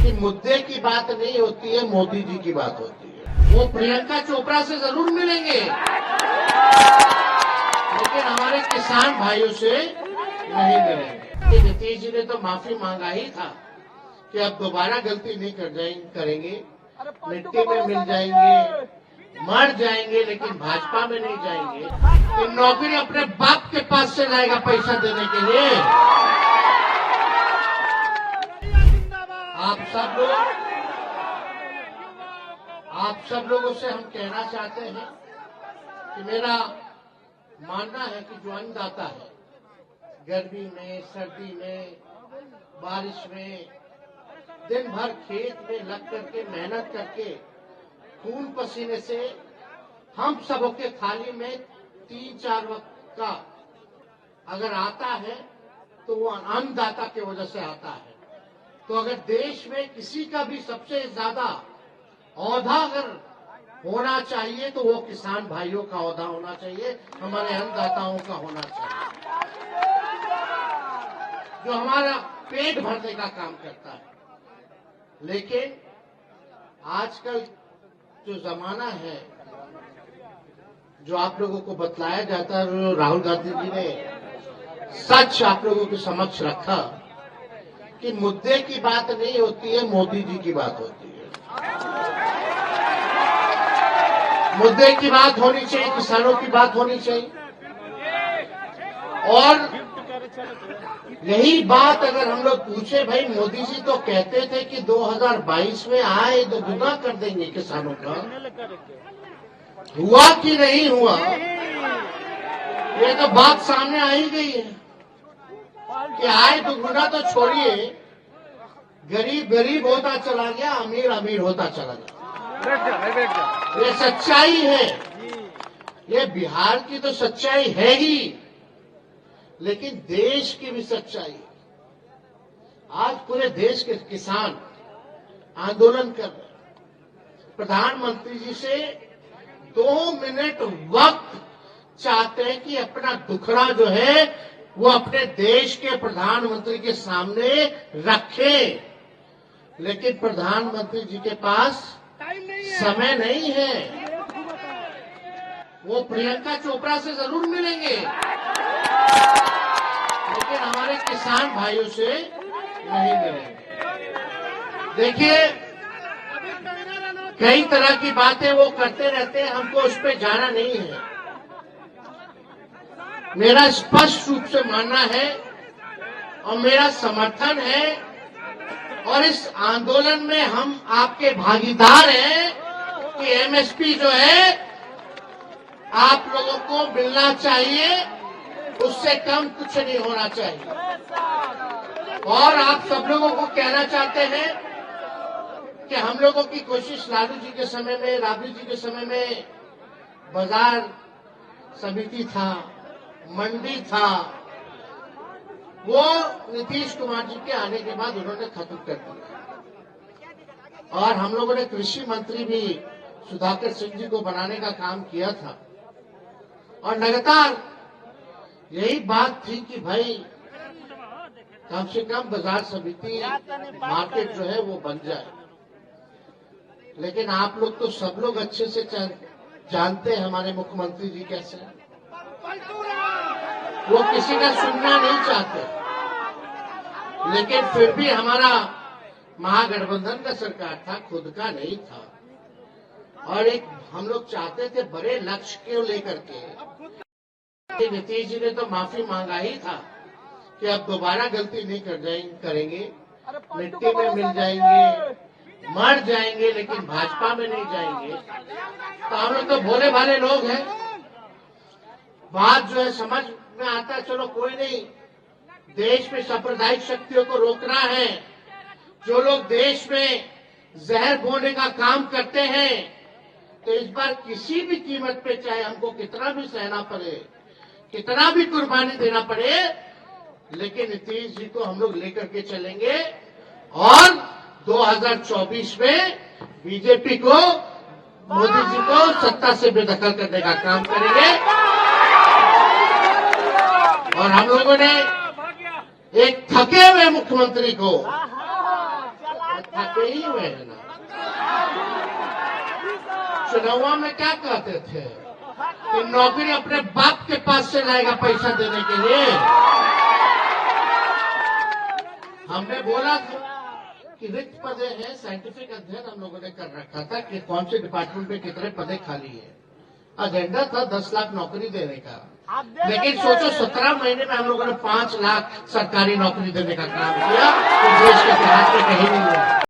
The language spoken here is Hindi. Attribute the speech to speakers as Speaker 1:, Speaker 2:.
Speaker 1: कि मुद्दे की बात नहीं होती है, मोदी जी की बात होती है। वो प्रियंका चोपड़ा से जरूर मिलेंगे, लेकिन हमारे किसान भाइयों से नहीं मिलेंगे। नीतीश जी ने तो माफी मांगा ही था कि अब दोबारा गलती नहीं करेंगे, मिट्टी में मिल जाएंगे, मर जाएंगे, लेकिन भाजपा में नहीं जाएंगे। कि नौकरी अपने बाप के पास से लाएगा पैसा देने के लिए। आप सब लोगों से हम कहना चाहते हैं कि मेरा मानना है कि जो अन्नदाता है, गर्मी में, सर्दी में, बारिश में, दिन भर खेत में लग करके मेहनत करके खून पसीने से हम सबों के थाली में 3-4 वक्त का अगर आता है तो वो अन्नदाता की वजह से आता है। तो अगर देश में किसी का भी सबसे ज्यादा औहदा अगर होना चाहिए तो वो किसान भाइयों का औहदा होना चाहिए, हमारे अन्नदाताओं का होना चाहिए, जो हमारा पेट भरने का काम करता है। लेकिन आजकल जो जमाना है, जो आप लोगों को बतलाया जाता है, राहुल गांधी जी ने सच आप लोगों के समक्ष रखा कि मुद्दे की बात नहीं होती है, मोदी जी की बात होती है। मुद्दे की बात होनी चाहिए, किसानों की बात होनी चाहिए। और यही बात अगर हम लोग पूछे, भाई मोदी जी तो कहते थे कि 2022 में आए तो गुना कर देंगे किसानों का, हुआ कि नहीं हुआ, ये तो बात सामने आ ही गई है कि आए तो गुना तो छोड़िए, गरीब गरीब होता चला गया, अमीर अमीर होता चला गया। ये सच्चाई है, ये बिहार की तो सच्चाई है ही, लेकिन देश की भी सच्चाई है। आज पूरे देश के किसान आंदोलन कर रहे हैं, प्रधानमंत्री जी से 2 मिनट वक्त चाहते हैं कि अपना दुखड़ा जो है वो अपने देश के प्रधानमंत्री के सामने रखें, लेकिन प्रधानमंत्री जी के पास समय नहीं है। वो प्रियंका चोपड़ा से जरूर मिलेंगे, लेकिन हमारे किसान भाइयों से नहीं मिलेंगे। देखिए, कई तरह की बातें वो करते रहते हैं, हमको उस पर जाना नहीं है। मेरा स्पष्ट रूप से मानना है और मेरा समर्थन है, और इस आंदोलन में हम आपके भागीदार हैं कि एमएसपी जो है आप लोगों को मिलना चाहिए, उससे कम कुछ नहीं होना चाहिए। और आप सब लोगों को कहना चाहते हैं कि हम लोगों की कोशिश लालू जी के समय में, राबड़ी जी के समय में बाजार समिति था, मंडी था, वो नीतीश कुमार जी के आने के बाद उन्होंने खत्म कर दिया। और हम लोगों ने कृषि मंत्री भी सुधाकर सिंह जी को बनाने का काम किया था, और लगातार यही बात थी कि भाई कम से कम बाजार समिति मार्केट जो है वो बन जाए। लेकिन आप लोग तो सब लोग अच्छे से जानते हैं हमारे मुख्यमंत्री जी कैसे हैं। वो किसी का सुनना नहीं चाहते, लेकिन फिर भी हमारा महागठबंधन का सरकार था, खुद का नहीं था, और एक हम लोग चाहते थे बड़े लक्ष्य को लेकर के। नीतीश जी ने तो माफी मांगा ही था कि अब दोबारा गलती नहीं करेंगे, मिट्टी में मिल जाएंगे, मर जाएंगे, लेकिन भाजपा में नहीं जाएंगे। तो हम लोग तो भोले भाले लोग हैं, बात जो है समझ में आता है, चलो कोई नहीं, देश में सांप्रदायिक शक्तियों को रोकना है। जो लोग देश में जहर बोने का काम करते हैं, तो इस बार किसी भी कीमत पे, चाहे हमको कितना भी सहना पड़े, कितना भी कुर्बानी देना पड़े, लेकिन नीतीश जी को हम लोग लेकर के चलेंगे, और 2024 में बीजेपी को, मोदी जी को सत्ता से बेदखल करने का काम करेंगे। और हम लोगों ने एक थके हुए मुख्यमंत्री को, खाते ही हुए हैं ना। चुनाव में क्या कहते थे कि नौकरी अपने बाप के पास से लाएगा पैसा देने के लिए। हमने बोला था कि रिक्त पदे हैं, साइंटिफिक अध्ययन हम लोगों ने कर रखा था कि कौन से डिपार्टमेंट में कितने पदे खाली है। एजेंडा था 10 लाख नौकरी देने का, लेकिन सोचो 17 महीने में हम लोगों ने 5 लाख सरकारी नौकरी देने का काम किया, तो देश के इतिहास में कहीं नहीं हुआ।